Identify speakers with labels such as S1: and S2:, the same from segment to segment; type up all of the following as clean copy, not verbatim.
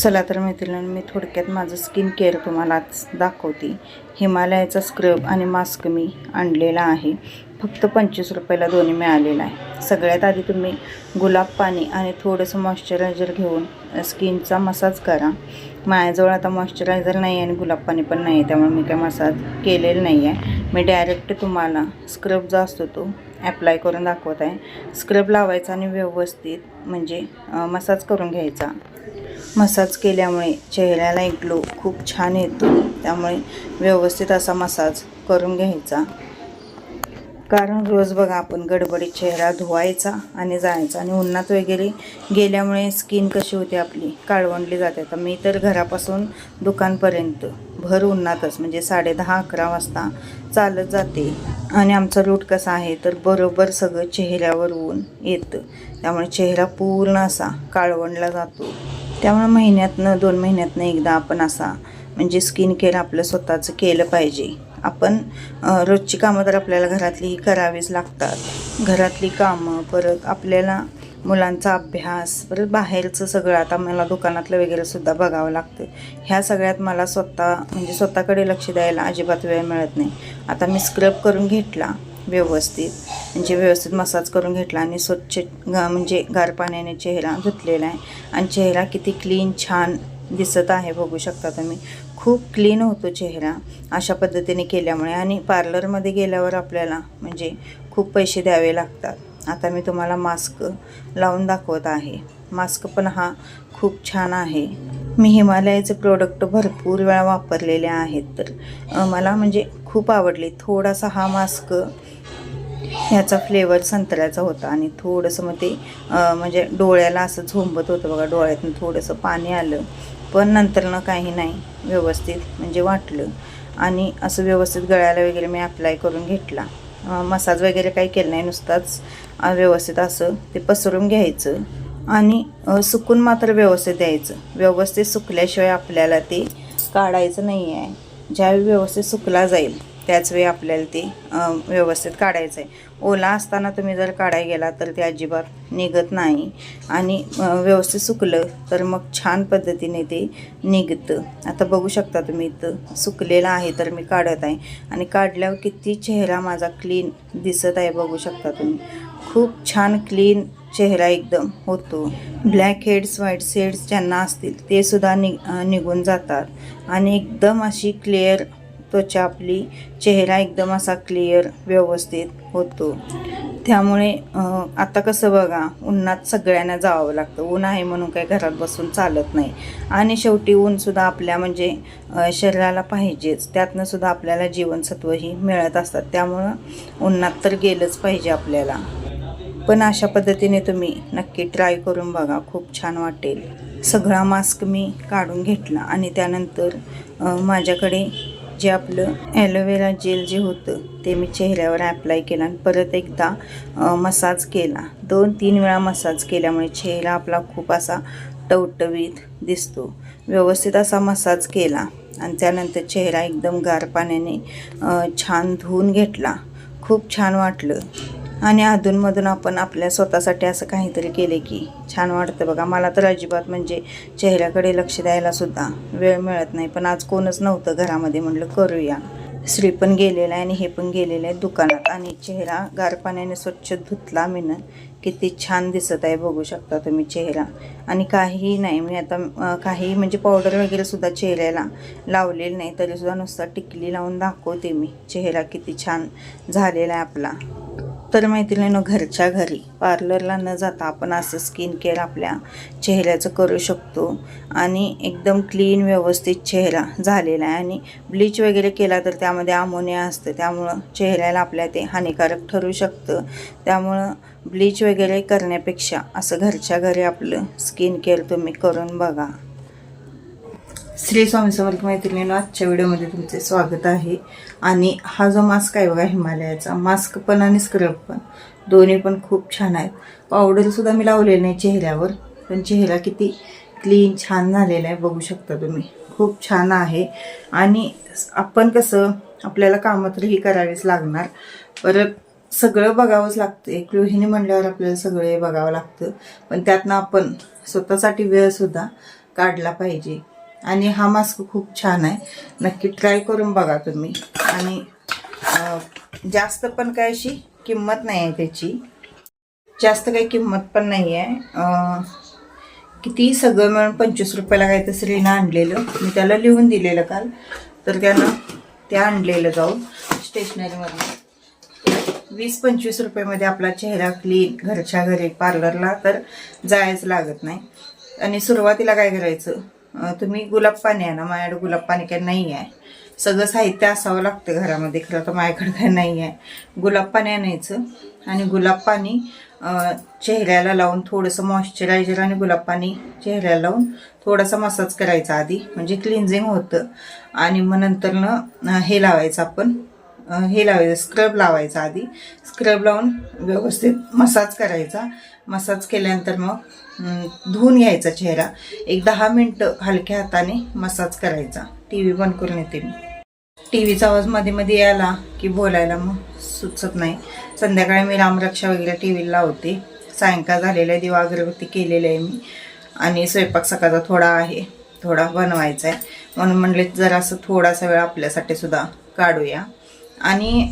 S1: चला तर मैत्रिणींनो, मी थोडक्यात माझं स्किन केअर तुम्हाला दाखवते. हिमालयाचा स्क्रब आणि मास्क मी आणलेला आहे. फक्त 25 रुपयाला दोन्ही मिळालेला आहे. सगळ्यात आधी तुम्ही गुलाब पाणी आणि थोडंसं मॉइश्चरायझर घेऊन स्किनचा मसाज करा. माझ्याजवळ आता मॉइश्चरायझर नाही आणि गुलाब पाणी पण नाही आहे, त्यामुळे मी काय मसाज केलेलं नाही आहे. मी डायरेक्ट तुम्हाला स्क्रब जो असतो तो ॲप्लाय करून दाखवत आहे. स्क्रब लावायचा आणि व्यवस्थित म्हणजे मसाज करून घ्यायचा. मसाज केल्यामुळे चेहऱ्याला एक ग्लो खूप छान येतो, त्यामुळे व्यवस्थित असा मसाज करून घ्यायचा. कारण रोज बघा आपण गडबडीत चेहरा धुवायचा आणि जायचा आणि उन्हात वगैरे गेल्यामुळे स्किन कशी होते आपली काळवंडली जाते. तर मी तर घरापासून दुकानपर्यंत भर उन्हातच म्हणजे 10:30-11 वाजता चालत जाते. आणि आमचा रूट कसा आहे तर बरोबर सगळं चेहऱ्यावर ऊन येतं, त्यामुळे चेहरा पूर्ण असा काळवंडला जातो. त्यामुळे महिन्यातनं 2 महिन्यातनं एकदा आपण असा म्हणजे स्किन केअर आपलं स्वतःचं केलं पाहिजे. आपण रोजची कामं तर आपल्याला घरातली करावीच लागतात. घरातली कामं, परत आपल्याला मुलांचा अभ्यास, परत बाहेरचं सगळं, आता मला दुकानातलं वगैरे सुद्धा बघावं लागतं. ह्या सगळ्यात मला स्वतःकडे लक्ष द्यायला अजिबात वेळ मिळत नाही. आता मी स्क्रब करून घेतला व्यवस्थित मसाज करून घेतला आणि स्वच्छ म्हणजे गार पाण्याने चेहरा धुतलेला आहे आणि चेहरा किती क्लीन छान दिसत आहे बघू शकता तुम्ही. खूप क्लीन होतो चेहरा अशा पद्धतीने केल्यामुळे. आणि पार्लरमध्ये गेल्यावर आपल्याला म्हणजे खूप पैसे द्यावे लागतात. आता मी तुम्हाला मास्क लावून दाखवत आहे. मास्क पण हा खूप छान आहे. मी हिमालयाचे प्रोडक्ट भरपूर वेळा वापरलेले आहेत, तर मला म्हणजे खूप आवडले. थोडासा हा मास्क ह्याचा फ्लेवर संत्र्याचा होता आणि थोडंसं मग ते म्हणजे डोळ्याला असं झोंबत होतं बघा, डोळ्यातून थोडंसं पाणी आलं, पण नंतरनं काही नाही, व्यवस्थित म्हणजे वाटलं. आणि असं व्यवस्थित गळ्याला वगैरे मी अप्लाय करून घेतला. मसाज वगैरे काही केलं नाही, नुसताच व्यवस्थित असं ते पसरून घ्यायचं आणि सुकून मात्र व्यवस्थित द्यायचं. व्यवस्थित सुकल्याशिवाय आपल्याला ते काढायचं नाही आहे. ज्यावेळी व्यवस्थित सुकला जाईल त्याच वेळी आपल्याला ते व्यवस्थित काढायचं आहे. ओला असताना तुम्ही जर काढायला गेला तर ते अजिबात निघत नाही आणि व्यवस्थित सुकलं तर मग छान पद्धतीने ते निघतं. आता बघू शकता तुम्ही, इथं सुकलेलं आहे तर मी काढत आहे आणि काढल्यावर किती चेहरा माझा क्लीन दिसत आहे बघू शकता तुम्ही. खूप छान क्लीन चेहरा एकदम होतो. ब्लॅक हेड्स, व्हाईट हेड्स ज्यांना असतील ते सुद्धा निघून जातात आणि एकदम अशी क्लिअर त्वचा आपली, चेहरा एकदम असा क्लिअर व्यवस्थित होतो. त्यामुळे आता कसं बघा, उन्हात सगळ्यांना जावं लागतं. ऊन आहे म्हणून काही घरात बसून चालत नाही आणि शेवटी ऊनसुद्धा आपल्या म्हणजे शरीराला पाहिजेच. त्यातनं सुद्धा आपल्याला जीवनसत्वही मिळत असतात, त्यामुळं उन्हात तर गेलंच पाहिजे आपल्याला. पण अशा पद्धतीने तुम्ही नक्की ट्राय करून बघा, खूप छान वाटेल. सगळा मास्क मी काढून घेतला आणि त्यानंतर माझ्याकडे जे आपलं ॲलोवेरा जेल जे होतं ते मी चेहऱ्यावर ॲप्लाय केलं आणि परत एकदा मसाज केला. 2-3 वेळा मसाज केल्यामुळे चेहरा आपला खूप असा टवटवीत दिसतो. व्यवस्थित असा मसाज केला आणि त्यानंतर चेहरा एकदम गार पाण्याने छान धुवून घेतला. खूप छान वाटलं. आणि अधूनमधून आपण आपल्या स्वतःसाठी असं काहीतरी केले की छान वाटतं बघा. मला तर अजिबात म्हणजे चेहऱ्याकडे लक्ष द्यायला सुद्धा वेळ मिळत नाही, पण आज कोणच नव्हतं घरामध्ये, म्हटलं करूया. श्री पण गेलेला आहे आणि हे पण गेलेलं आहे दुकानात आणि चेहरा गार पाण्याने स्वच्छ धुतला मीनं. किती छान दिसत आहे बघू शकता तुम्ही चेहरा. आणि काही नाही, मी आता काही म्हणजे पावडर वगैरे सुद्धा चेहऱ्याला लावलेलं नाही, तरीसुद्धा नुसता टिकली लावून दाखवते मी. चेहरा किती छान झालेला आहे आपला. तर मैत्रिणींनो, घरच्या घरी पार्लरला न जाता आपण असं स्किन केअर आपल्या चेहऱ्याचं करू शकतो आणि एकदम क्लीन व्यवस्थित चेहरा झालेला आहे. आणि ब्लीच वगैरे केला तर त्यामध्ये अमोनिया असतं, त्यामुळं चेहऱ्याला आपल्या ते हानिकारक ठरू शकतं. त्यामुळं ब्लीच वगैरे करण्यापेक्षा असं घरच्या घरी आपलं स्किन केअर तुम्ही करून बघा. श्री स्वामी समर्थ मैत्रिणींनो, आजच्या व्हिडिओमध्ये तुमचे स्वागत आहे. आणि हा जो मास्क आहे बघा, हिमालयाचा मास्क पण आणि स्क्रब पण दोन्ही पण खूप छान आहेत. पावडरसुद्धा मी लावलेली नाही चेहऱ्यावर, पण चेहरा किती क्लीन छान झालेला आहे बघू शकता तुम्ही. खूप छान आहे. आणि आपण कसं आपल्याला कामं तर ही करावीच लागणार, परत सगळं बघावंच लागतं. एक गृहिणी म्हणल्यावर आपल्याला सगळे बघावं लागतं, पण त्यातनं आपण स्वतःसाठी वेळसुद्धा काढला पाहिजे. आणि हा मास्क खूप छान आहे, नक्की ट्राय करून बघा तुम्ही. आणि जास्त पण काय अशी किंमत नाही आहे त्याची, जास्त काही किंमत पण नाही आहे. किती सगळं मिळून 25 रुपयाला काय तर श्रीनं आणलेलं, मी त्याला लिहून दिलेलं काल, तर त्यानं ते आणलेलं जाऊन स्टेशनरीमध्ये. 20-25 रुपयामध्ये आपला चेहरा क्लीन, घरच्या घरी, पार्लरला तर जायचं लागत नाही. आणि सुरुवातीला काय करायचं, तुम्ही गुलाब पाणी आणा. माझ्याकडे गुलाब पाणी काही नाही आहे, सगळं साहित्य असावं लागतं घरामध्ये, खरं तर माझ्याकडे काही नाही आहे. गुलाब पाणी आणायचं आणि गुलाब पाणी चेहऱ्याला लावून थोडंसं मॉइश्चरायझर आणि गुलाब पाणी चेहऱ्याला लावून थोडासा मसाज करायचा आधी, म्हणजे क्लिन्झिंग होतं. आणि मग नंतरनं हे लावायचं आपण, हे लावायचं स्क्रब लावायचा आधी. स्क्रब लावून व्यवस्थित मसाज करायचा. मसाज केल्यानंतर मग धुवून घ्यायचा चेहरा. एक 10 मिनटं हलक्या हाताने मसाज करायचा. TV बंद करून येते मी. TVचा आवाज मध्ये मध्ये यायला की बोलायला मग सुचत नाही. संध्याकाळी मी रामरक्षा वगैरे TV लावते. सायंकाळ झालेला आहे, दिवा अगरबत्ती केलेली आहे मी. आणि स्वयंपाक सकाळचा थोडा आहे, थोडा बनवायचा आहे, म्हणून म्हणले जरासं थोडासा वेळ आपल्यासाठी सुद्धा काढूया. आणि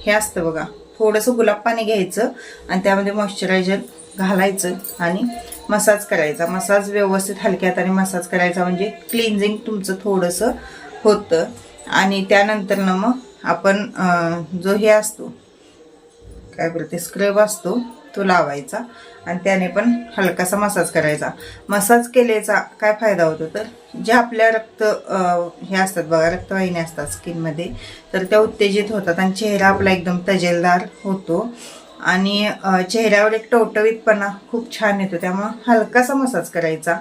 S1: हे असतं बघा, थोडंसं गुलाब पाणी घ्यायचं आणि त्यामध्ये मॉइश्चरायझर घालायचं आणि मसाज करायचा. मसाज व्यवस्थित हलक्या हाताने मसाज करायचा, म्हणजे क्लिन्झिंग तुमचं थोडंसं होतं. आणि त्यानंतरनं मग आपण जो हे असतो काय बोलते स्क्रब असतो तो लावायचा आणि त्याने पण हलकासा मसाज करायचा. मसाज केल्याचा काय फायदा होतो, तर जे आपल्या हे असतात बघा, रक्तवाहिन्या असतात स्किनमध्ये, तर त्या उत्तेजित होतात आणि चेहरा आपला एकदम तजेलदार होतो. आणि चेहऱ्यावर एक टवटवीतपणा खूप छान येतो. त्यामुळं हलकासा मसाज करायचा.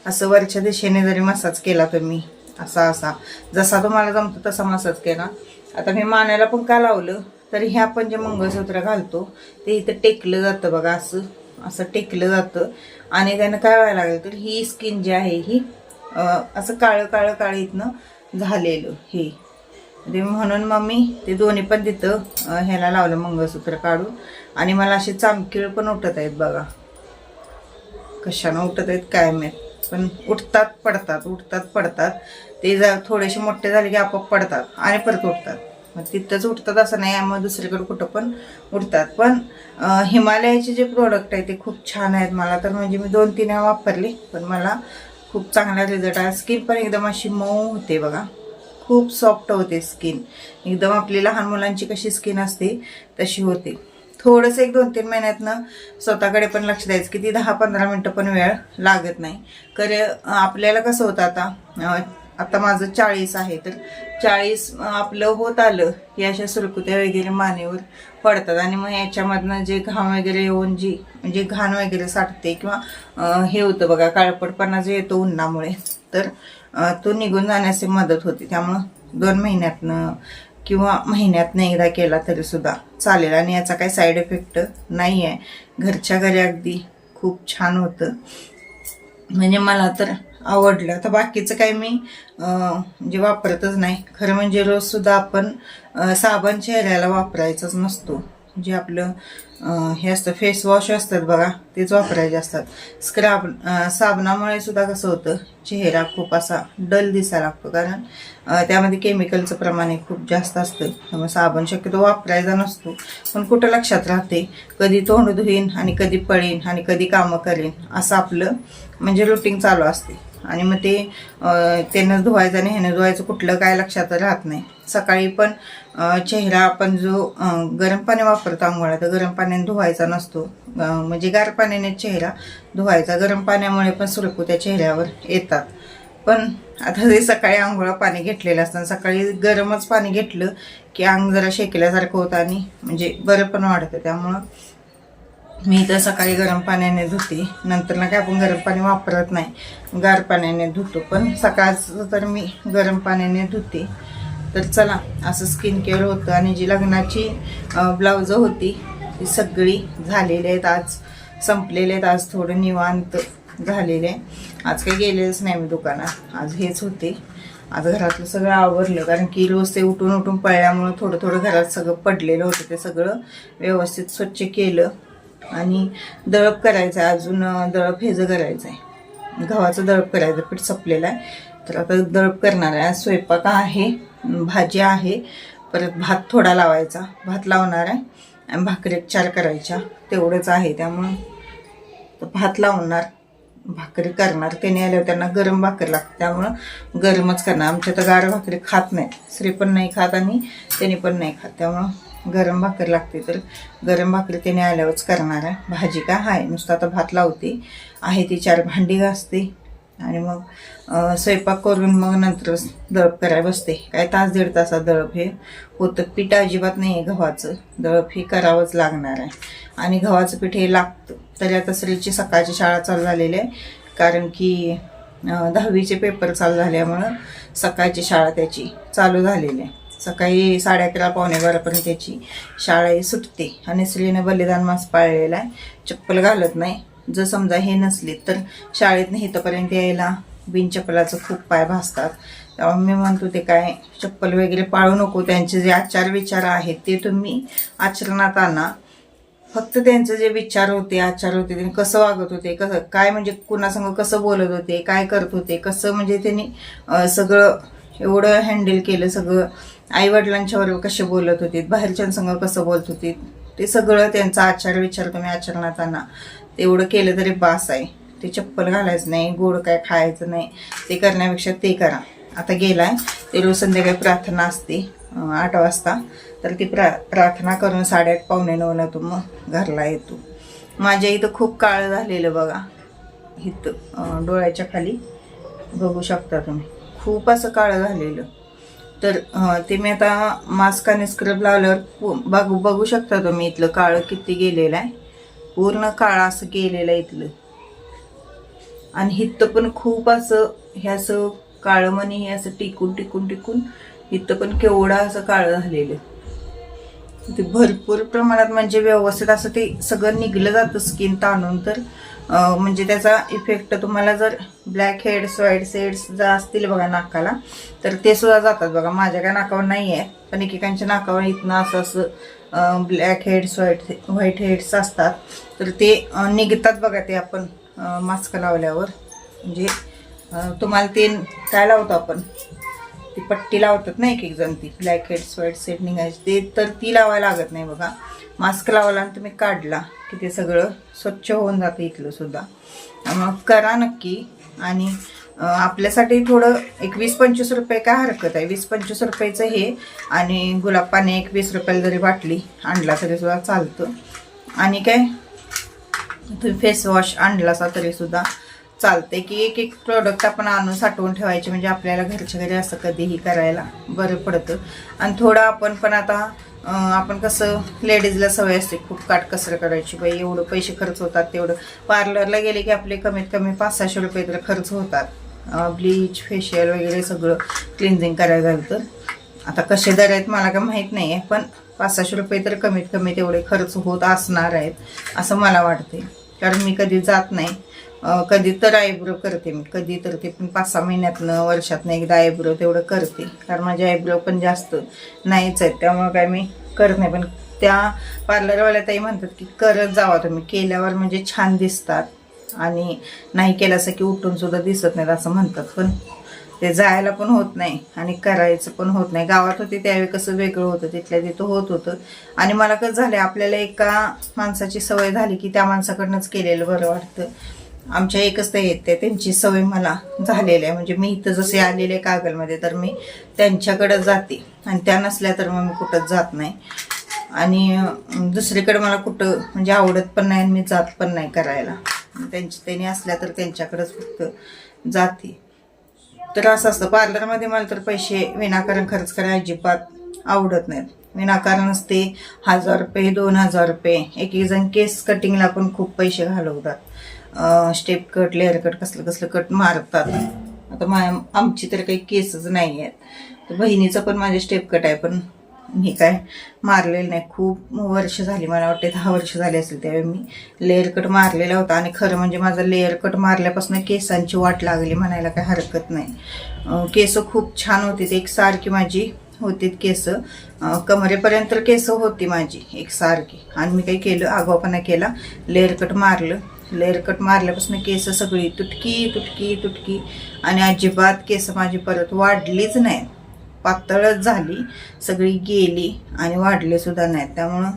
S1: असं वरच्या दिशेने जरी मसाज केला तुम्ही, असा जसा तुम्हाला जमतो तसा मसाज केला. आता मी मानेला पण का लावलं, तर हे आपण जे मंगळसूत्र घालतो ते इथं टेकलं जातं बघा, असं टेकलं जातं. आणि त्यानं काय व्हायला लागलं, तर ही स्किन जी आहे ही असं काळं इथनं झालेलं हे, म्हणून मग मी ते दोन्ही पण तिथं ह्याला लावलं मंगळसूत्र काढून. आणि मला असे चामखीळ पण उठत आहेत बघा, कशानं उठत आहेत काय माहीत, पण उठतात पडतात. ते थोडेसे मोठे झाले की आपोआप पडतात आणि परत उठतात. मग तिथंच उठतात असं नाही, मग दुसरीकडे कुठं पण उठतात. पण हिमालयाचे जे प्रोडक्ट आहे ते खूप छान आहेत. मला तर म्हणजे मी 2-3 वेळा वापरले, पण मला खूप चांगला रिझल्ट आहे. स्किन पण एकदम अशी मऊ होते बघा, खूप सॉफ्ट होते स्किन, एकदम आपली लहान मुलांची कशी स्किन असते तशी होते. थोडंसं एक 2-3 महिन्यातनं स्वतःकडे पण लक्ष द्यायचं, की ती 10-15 मिनटं पण वेळ लागत नाही. कारण आपल्याला कसं होतं, आता माझं 40 आहे, तर 40 आपलं होत आलं की अशा सुरकुत्या वगैरे मानेवर पडतात. आणि मग याच्यामधनं जे घाम वगैरे येऊन जी म्हणजे घाण वगैरे साठते किंवा हे होतं बघा, काळपटपणा जो येतो उन्हामुळे, तर तो निघून जाण्यास मदत होते. त्यामुळं 2 महिन्यातनं किंवा महिन्यातनं एकदा केला तरी सुद्धा चालेल. आणि याचा काही साईड इफेक्ट नाही आहे, घरच्या घरी अगदी खूप छान होतं. म्हणजे मला तर आवडलं. तर बाकीचं काही मी म्हणजे वापरतच नाही. खरं म्हणजे रोजसुद्धा आपण साबण चेहऱ्याला वापरायचाच नसतो. जे आपलं हे असतं फेस वॉश असतात बघा, तेच वापरायचे असतात. साबणामुळे सुद्धा कसं होतं, चेहरा खूप असा डल दिसायला लागतो, कारण त्यामध्ये केमिकलचं प्रमाण खूप जास्त असतं. त्यामुळे साबण शक्यतो वापरायचा नसतो. पण कुठं लक्षात राहते, कधी तोंड धुईन आणि कधी पळीन आणि कधी कामं करेन, असं आपलं म्हणजे रुटीन चालू असते. आणि मग ते त्यानं धुवायचं आणि ह्यानं धुवायचं कुठलं काय लक्षात राहत नाही. सकाळी पण चेहरा आपण जो गरम पाणी वापरतो आंघोळा, तर गरम पाण्याने धुवायचा नसतो, म्हणजे गार पाण्याने चेहरा धुवायचा. गरम पाण्यामुळे पण सुरकुत्या चेहऱ्यावर येतात. पण आता ते सकाळी आंघोळा पाणी घेतलेलं असतं, सकाळी गरमच पाणी घेतलं की अंग जरा शेकल्यासारखं होतं आणि म्हणजे बरं पण वाढतं. त्यामुळं मी तर सकाळी गरम पाण्याने धुते. नंतर ना काय आपण गरम पाणी वापरत नाही, गार पाण्याने धुतो. पण सकाळचं तर मी गरम पाण्याने धुते. तर चला, असं स्किन केअर होतं. आणि जी लग्नाची ब्लाउजं होती ती सगळी झालेली आहेत, आज संपलेले आहेत. आज थोडं निवांत झालेलं आहे. आज काही गेलेलंच नाही मी दुकानात, आज हेच होते. आज घरातलं सगळं आवरलं, कारण की रोज ते उठून पळल्यामुळं थोडं घरात सगळं पडलेलं होतं. ते सगळं व्यवस्थित स्वच्छ केलं. आणि दळप करायचं आहे, अजून दळप हेजं करायचं आहे. गव्हाचं दळप करायचं, पीठ संपलेलं आहे. तर आता दळप करणार आहे. स्वयंपाक आहे, भाजी आहे, परत भात थोडा लावायचा, भात लावणार आहे आणि भाकरी 4 करायच्या, तेवढंच आहे. त्यामुळं भात लावणार, भाकरी करणार. त्याने आल्यावर त्यांना गरम भाकरी लागते, त्यामुळं गरमच करणार. आमच्या तर गार भाकरी खात नाही, श्री पण नाही खात आणि त्याने पण नाही खात, त्यामुळं गरम भाकरी लागते. तर गरम भाकरी त्याने आल्यावरच करणार आहे. भाजी काय आहे, नुसतं आता भात लावते आहे, ती 4 भांडी घासते आणि मग स्वयंपाक करून मग नंतर दळप करायला बसते. काय तास 1.5 तासात दळप हे होतं. पीठ अजिबात नाही आहे गव्हाचं, दळप हे करावंच लागणार आहे. आणि गव्हाचं पीठ हे लागतं. तरी आता श्रीची सकाळची शाळा चालू झालेली आहे, कारण की 10वीचे पेपर चालू झाल्यामुळं सकाळची शाळा त्याची चालू झालेली आहे. सकाळी 11:30 पावणे 12पर्यंत त्याची शाळा सुटते. आणि श्रीने बलिदान मास पाळलेला आहे, चप्पल घालत नाही. जर समजा हे नसली तर शाळेत नाही इथंपर्यंत यायला बिनचप्पलाचं खूप पाय भासतात. त्यामुळे मी म्हणतो ते काय चप्पल वगैरे पाळू नको. त्यांचे जे आचार विचार आहेत ते तुम्ही आचरणात आणा. फक्त त्यांचे जे विचार होते, आचार होते, त्यांनी कसं वागत होते, कसं काय म्हणजे कुणासंग कसं बोलत होते, काय करत होते, कसं म्हणजे त्यांनी सगळं एवढं हँडल केलं. सगळं आईवडिलांच्यावर कसे बोलत होते, बाहेरच्यांसंग कसं बोलत होते, ते सगळं त्यांचा आचार विचार तुम्ही आचरणात आणा. तेवढं केलं तरी बास आहे. ते चप्पल घालायचं नाही, गोड काय खायचं नाही, ते करण्यापेक्षा ते करा. आता गेलाय ते रोज संध्याकाळी प्रार्थना असते 8 वाजता. तर ती प्रार्थना करून 8:30 पावणे 9ला तो मग घरला येतो. माझ्या इथं खूप काळं झालेलं बघा, इथं डोळ्याच्या खाली बघू शकता तुम्ही, खूप असं काळं झालेलं. तर ते मी आता मास्क आणि स्क्रब लावल्यावर बघू शकता तुम्ही इथलं काळं किती गेलेलं आहे, पूर्ण काळं असं गेलेलं आहे इथलं. आणि हिथं पण खूप असं हे असं काळं मणी हे असं टिकून टिकून टिकून इथं पण केवढं असं काळं झालेलं. ते भरपूर प्रमाणात म्हणजे व्यवस्थित असं ते सगळं निघलं जातं स्किन ताणून. तर म्हणजे त्याचा इफेक्ट तुम्हाला जर ब्लॅक हेड्स व्हाईट हेड्स जर असतील बघा नाकाला, तर ते सुद्धा जातात बघा. माझ्या काय नाकावर नाही आहे, पण एकेकांच्या नाकावर इथनं असं असं ब्लॅक हेड्स व्हाईट हेड्स असतात, तर ते निघतात बघा. ते आपण मास्क लावल्यावर म्हणजे तुम्हाला ते काय लावतो आपण, ती पट्टी लावतात ना एक जण, ती ब्लॅक हेड्स व्हाईट हेड निघायची, ते तर ती लावायला लागत नाही बघा. मास्क लावला आणि तुम्ही काढला की ते सगळं स्वच्छ होऊन जातं इथलं सुद्धा. मग करा नक्की. आणि आपल्यासाठी थोडं एक 20-25 रुपये काय हरकत आहे, 20-25 रुपयाचं हे. आणि गुलाब पाणी एक 20 रुपयाला जरी बाटली आणला तरी सुद्धा चालतं. आणि काय तुम्ही फेस वॉश आणलासा तरी सुद्धा चालते. की एक एक प्रोडक्ट आपण आणून साठवून ठेवायचे, म्हणजे आपल्याला घरच्या घरी असं कधीही करायला बरं पडतं. आणि थोडं आपण पण आता आपण कसं लेडीजला सवय असते खूप काटकसर करायची, बाई एवढं पैसे खर्च होतात. तेवढं पार्लरला गेले की आपले कमीत कमी 500-600 रुपये तर खर्च होतात. ब्लीच फेशियल वगैरे सगळं क्लिन्झिंग करायला झालं तर. आता कसे दर आहेत मला काय माहीत नाही आहे, पण 500-600 रुपये तर कमीत कमी तेवढे खर्च होत असणार आहेत असं मला वाटते. कारण मी कधी जात नाही. कधी तर आयब्रो करते मी, कधी तर ते पण 5-6 महिन्यातनं वर्षातनं एकदा आयब्रो तेवढं करते. कारण माझे आयब्रो पण जास्त नाहीच आहेत, त्यामुळं काय मी करत नाही. पण त्या पार्लरवाल्या ताई म्हणतात की करत जावा तुम्ही, केल्यावर म्हणजे छान दिसतात. आणि नाही केलं असं की उठून सुद्धा दिसत नाहीत असं म्हणतात. पण ते जायला पण होत नाही आणि करायचं पण होत नाही. गावात होते त्यावेळी कसं वेगळं होतं, तिथल्या तिथं होत होतं. आणि मला कसं झालं, आपल्याला एका माणसाची सवय झाली की त्या माणसाकडनंच केलेलं बरं वाटतं. आमच्या एकच ते येते, त्यांची सवय मला झालेली आहे. म्हणजे मी इथं जसे आलेले कागलमध्ये तर मी त्यांच्याकडं जाते, आणि त्या नसल्या तर मग मी कुठंच जात नाही. आणि दुसरीकडे मला कुठं म्हणजे आवडत पण नाही आणि मी जात पण नाही करायला. त्यांनी असल्या तर त्यांच्याकडंच फक्त जाते. तर असं असतं पार्लरमध्ये. मला तर पैसे विनाकारण खर्च करायला अजिबात आवडत नाहीत. विनाकारणच ते 1000 रुपये 2000 रुपये. एक एक जण केस कटिंगला पण खूप पैसे घालवतात. स्टेप कट लेअर कट कसलं कसलं कट मारतात. आता आमची तर काही केसच नाही आहेत. तर बहिणीचं पण माझे स्टेप कट आहे, पण मी काय मारलेलं नाही. खूप वर्ष झाली, मला वाटते 10 वर्ष झाली असेल त्यावेळी मी लेअर कट मारलेला होता. आणि खरं म्हणजे माझा लेअर कट मारल्यापासून केसांची वाट लागली म्हणायला काही हरकत नाही. केस खूप छान होती, एकसारखी माझी होती केस, कमरेपर्यंत केस होती माझी एकसारखी. आणि मी काही केलं, आगाऊपणा केला, लेअर कट मारलं लेअर कट मारल्यापासून केस सगळी तुटकी तुटकी तुटकी आणि अजिबात केस माझी परत वाढलीच नाहीत, पातळच झाली, सगळी गेली आणि वाढले सुद्धा नाहीत. त्यामुळं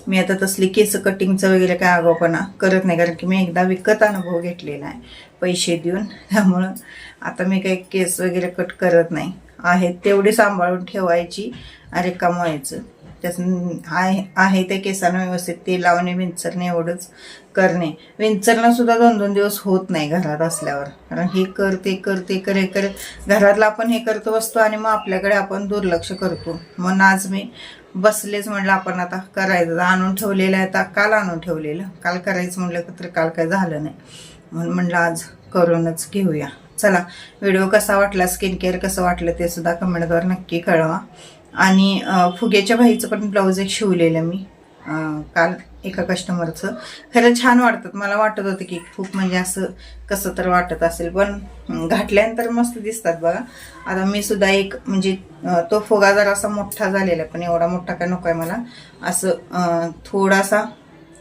S1: मी आता तसली केस कटिंगचं वगैरे काय आगाऊपणा करत नाही, कारण की मी एकदा विकत अनुभव घेतलेला आहे पैसे देऊन. त्यामुळं आता मी काही केस वगैरे कट करत नाही, आहेत तेवढी सांभाळून ठेवायची आणि कमवायचं. त्याचं आहे त्या केसांना व्यवस्थित तेल लावणे, विंचरणे एवढंच करणे. विंचरणं सुद्धा 2-2 दिवस होत नाही घरात असल्यावर, कारण हे कर ते कर ते करे करे घरातलं आपण हे करतो बसतो आणि मग आपल्याकडे आपण दुर्लक्ष करतो. म्हणून आज मी बसलेच म्हटलं आपण आता करायचं. आणून ठेवलेलं आहे, आता काल आणून ठेवलेलं, काल करायचं म्हटलं तर काल काय झालं नाही, म्हणून म्हटलं आज करूनच घेऊया. चला, व्हिडिओ कसा वाटला, स्किन केअर कसं वाटलं ते सुद्धा कमेंटद्वारे नक्की कळवा. आणि फुग्याच्या बाईचं पण ब्लाऊज एक शिवलेलं मी काल एका कस्टमरचं. खरं छान वाटतात, मला वाटत होतं की खूप म्हणजे असं कसं तर वाटत असेल, पण घातल्यानंतर मस्त दिसतात बघा. आता मी सुद्धा एक म्हणजे तो फुगा जरा असा मोठा झालेला, पण एवढा मोठा काय नको आहे मला, असं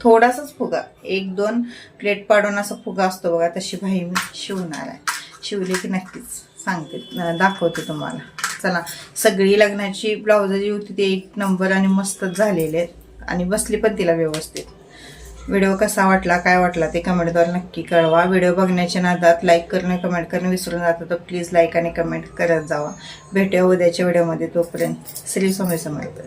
S1: थोडासाच फुगा, 1-2 प्लेट पाडून असा फुगा असतो बघा, तशी बाई मी शिवणार आहे. शिवली की नक्कीच सांगते, दाखवते तुम्हाला. चला, सगळी लग्नाची ब्लाउज जी होती ती 1 नंबर आणि मस्तच झालेले आहेत आणि बसली पण तिला व्यवस्थित. व्हिडिओ कसा वाटला, काय वाटला ते कमेंटद्वारे नक्की कळवा. व्हिडिओ बघण्याच्या नादात लाईक करणं, कमेंट करणं विसरून जातं तर प्लीज लाईक आणि कमेंट करत जावा. भेटूया उद्याच्या व्हिडिओमध्ये. तोपर्यंत श्री स्वामी समर्थ.